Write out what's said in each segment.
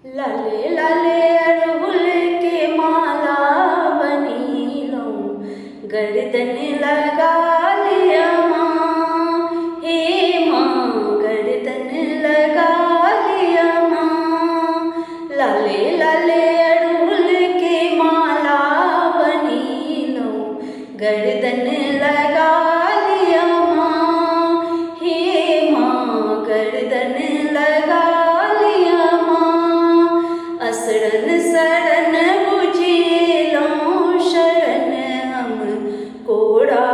लाले लाले अड़हुल के माला बनी लो, गर्दन लगा लिया माँ, हे माँ गर्दन लगा लिया माँ। लाले लाले अड़हुल के माला बनी लो, गर्दन लगा लिया माँ, हे माँ गर्दन लगा लिया माँ। असरन शरण बुझेलो शरण हम कोड़ा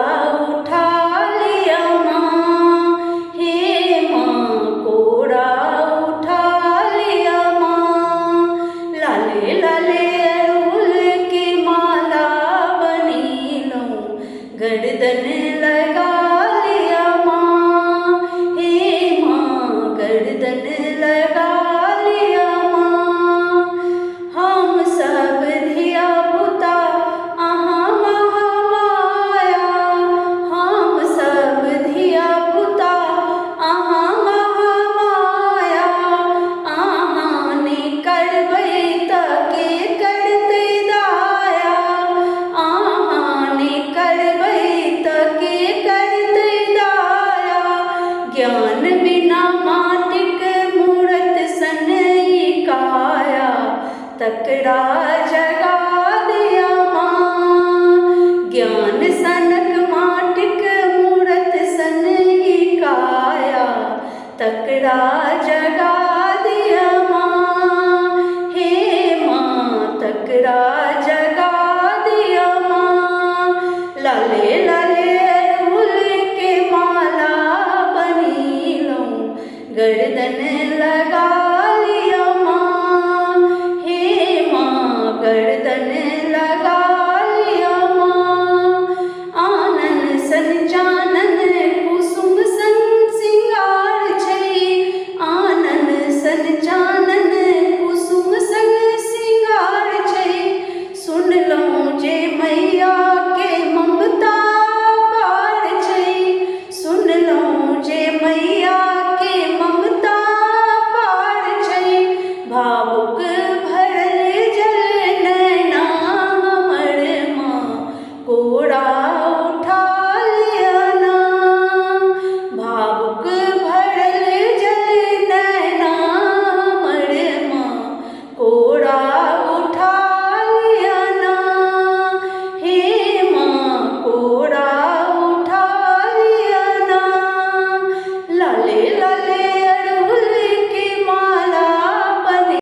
उठा लिया माँ, हे माँ कोड़ा उठा लिया माँ। लाले लाले अड़हुल के माला बनी लो, गर्दन लगा लिया माँ, हे माँ गर्दन लगा लिया माँ। हम सब धिया पुता अहाँ महामाया, हम सब धिया पुता अहाँ महामाया। अहाँ ने करबै तऽ के करतै दाया, अहाँ ने करबै तऽ के करतै दाया। ज्ञान बिना माटिक मूरत सन ई काया, तकरा